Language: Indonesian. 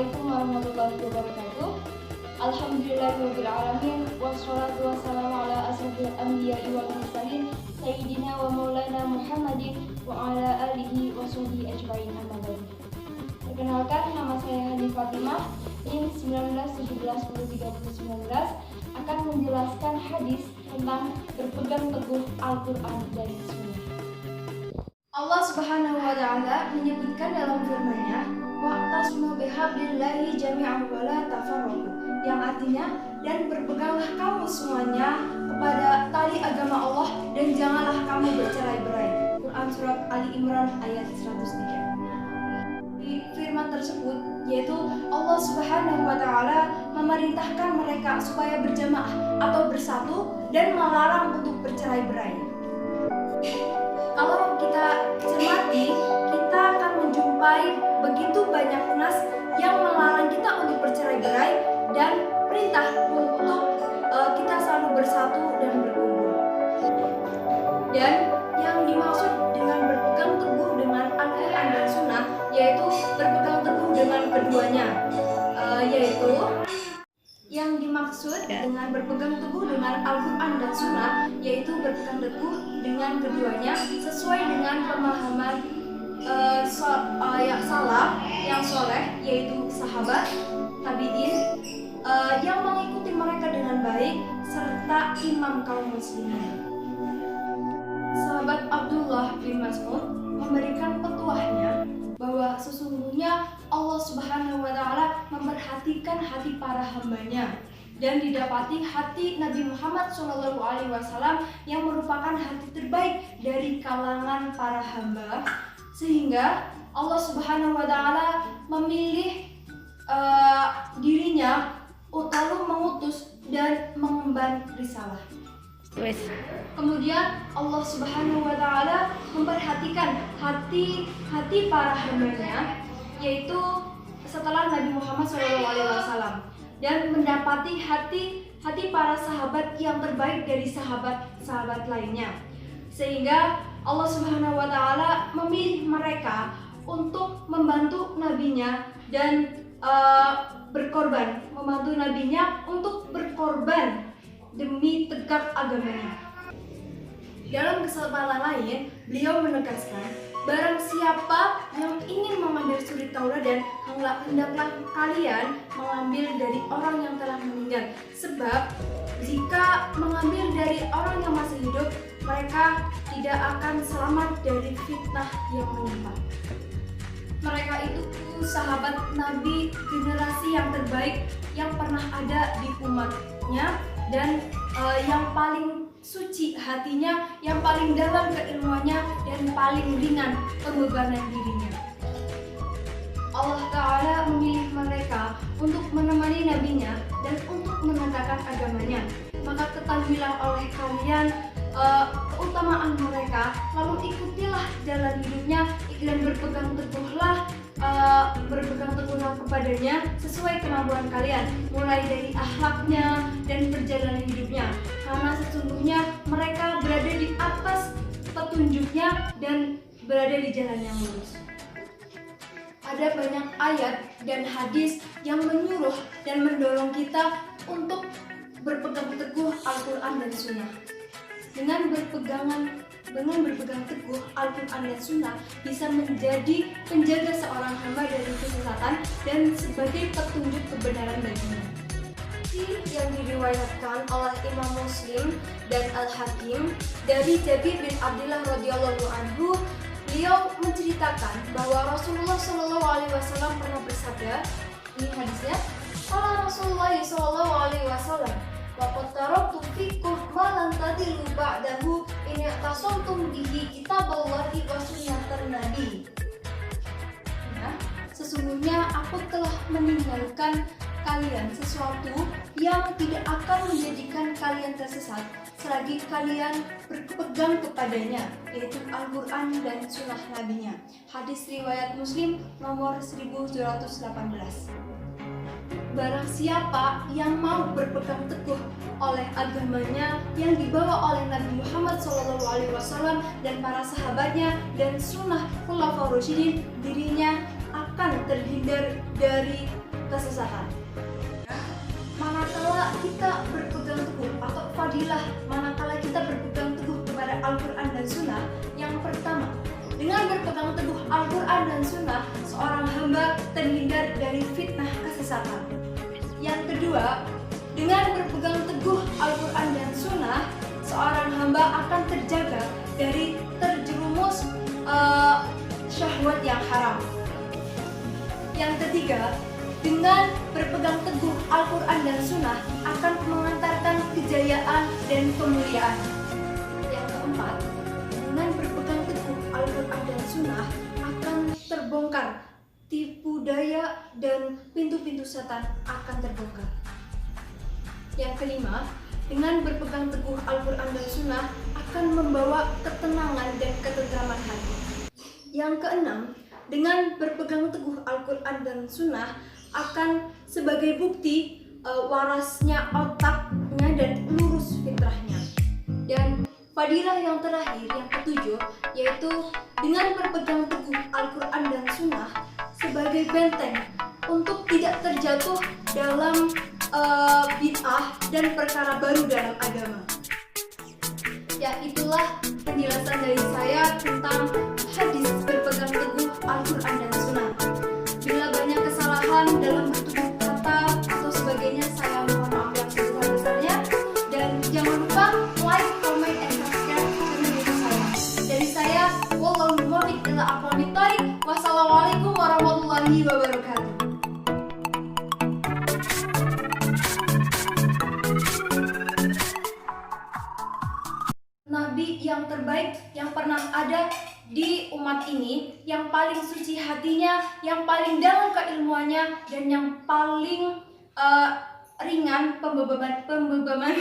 Assalamualaikum warahmatullahi wabarakatuh. Alhamdulillahirabbil alamin wassalatu wassalamu ala asrofil anbiya'i wal mursalin sayyidina wa maulana Muhammadin wa ala alihi wa sahbihi ajma'in amma ba'du. Perkenalkan, nama saya Hani Fatimah, IN 1917-10-30-19 akan menjelaskan hadis tentang berpegang teguh Al-Quran dan Sunnah. Allah Subhanahu wa Ta'ala menyebutkan dalam firman-Nya, "Wa'tasimu bihablillahi jami'an wa la tafarraqu," yang artinya, dan berpeganglah kamu semuanya kepada tali agama Allah dan janganlah kamu bercerai-berai. Quran surat Ali Imran ayat 103. Di firman tersebut, yaitu Allah Subhanahu wa Ta'ala memerintahkan mereka supaya berjamaah atau bersatu dan melarang untuk bercerai-berai. Kalau kita cermati, kita akan menjumpai begitu banyak nas yang melarang kita untuk bercerai-berai dan perintah untuk kita selalu bersatu dan berkumpul. Dan yang dimaksud dengan berpegang teguh dengan Al-Quran dan Sunnah, yaitu berpegang teguh dengan keduanya, yaitu yang dimaksud dengan berpegang teguh dengan Al-Quran dan Sunnah, yaitu berpegang teguh dengan keduanya sesuai dengan pemahaman salaf yang soleh, yaitu sahabat, tabi'in, yang mengikuti mereka dengan baik, serta imam kaum muslimin. Sahabat Abdullah bin Mas'ud memberikan petuahnya bahwa sesungguhnya Allah Subhanahu wa Ta'ala memperhatikan hati para hambanya, dan didapati hati Nabi Muhammad SAW yang merupakan hati terbaik dari kalangan para hamba, sehingga Allah Subhanahu wa Ta'ala memilih dirinya lalu mengutus dan mengemban risalah. Kemudian Allah Subhanahu wa Ta'ala memperhatikan hati para hambanya, yaitu setelah Nabi Muhammad SAW, dan mendapati hati para sahabat yang terbaik dari sahabat-sahabat lainnya, sehingga Allah Subhanahu wa Ta'ala memilih mereka untuk membantu nabinya dan membantu nabinya untuk berkorban demi tegak agamanya. Dalam kesempatan lain, beliau menegaskan, barang siapa yang ingin mengambil suri tauladan, hendaklah kalian mengambil dari orang yang telah meninggal. Sebab jika mengambil dari orang yang masih hidup, mereka tidak akan selamat dari fitnah yang menimpa. Mereka itu sahabat Nabi, generasi yang terbaik yang pernah ada di umatnya, dan yang paling suci hatinya, yang paling dalam keilmuannya, dan paling ringan pembebanan dirinya. Allah Ta'ala memilih mereka untuk menemani nabinya dan untuk menegakkan agamanya. Maka ketahuilah oleh kalian keutamaan mereka, lalu ikutilah jalan hidupnya dan berpegang teguhlah kepadanya sesuai kemampuan kalian, mulai dari akhlaknya dan perjalanan hidupnya, karena sesungguhnya mereka berada di atas petunjuknya dan berada di jalan yang lurus. Ada banyak ayat dan hadis yang menyuruh dan mendorong kita untuk berpegang teguh Al-Quran dan Sunnah. Dengan berpegang teguh Al-Quran dan Sunnah bisa menjadi penjaga seorang hamba dari kesesatan dan sebagai petunjuk kebenaran baginya. Yang diriwayatkan oleh Imam Muslim dan Al-Hakim dari Jabir bin Abdullah radhiyallahu anhu, beliau menceritakan bahwa Rasulullah SAW pernah bersabda, ini hadisnya, qala Rasulullah SAW, "Laqad taraktu fikum ma lan tadillu ba'dahu in i'tasamtum bihi kitaballahi wa sunnatan nabi." Nah, sesungguhnya aku telah meninggalkan kalian sesuatu yang tidak akan menjadikan kalian tersesat selagi kalian berpegang kepadanya, yaitu Al-Quran dan Sunnah Nabinya. Hadis riwayat Muslim nomor 1218. Barang siapa yang mau berpegang teguh oleh agamanya yang dibawa oleh Nabi Muhammad SAW dan para sahabatnya dan sunnah Khulafaur Rasyidin, dirinya akan terhindar dari kesesatan. Manakala kita berpegang teguh atau fadilah manakala kita berpegang teguh kepada Al-Quran dan Sunnah, yang pertama, dengan berpegang teguh Al-Quran dan Sunnah, seorang hamba terhindar dari fitnah kesesatan. Yang kedua, dengan berpegang teguh Al-Quran dan Sunnah, seorang hamba akan terjaga dari terjerumus syahwat yang haram. Yang ketiga, dengan berpegang teguh Al-Quran dan Sunnah akan mengantarkan kejayaan dan kemuliaan. Yang keempat, dengan berpegang teguh Al-Quran dan Sunnah akan terbongkar tipu daya dan pintu-pintu setan akan terbongkar. Yang kelima, dengan berpegang teguh Al-Quran dan Sunnah akan membawa ketenangan dan ketentraman hati. Yang keenam, dengan berpegang teguh Al-Quran dan Sunnah akan sebagai bukti warasnya otaknya dan lurus fitrahnya. Dan fadilah yang terakhir, yang ketujuh, yaitu dengan berpegang teguh Al-Quran dan Sunnah sebagai benteng untuk tidak terjatuh dalam bid'ah dan perkara baru dalam agama. Ya, itulah penjelasan dari saya tentang hadis berpegang teguh Al-Quran dan Sunnah. Bila banyak kesalahan dalam bertutur kata atau sebagainya, saya mohon maaf yang sebesar-besarnya. Dan jangan lupa like, comment, and subscribe channel YouTube saya. Dari saya, wallahu muwaffiq ila aqwamit thoriq. Wassalamualaikum warahmatullahi wabarakatuh. Nabi yang terbaik yang pernah ada di umat ini, yang paling suci hatinya, yang paling dalam keilmuannya, dan yang paling ringan pembebanan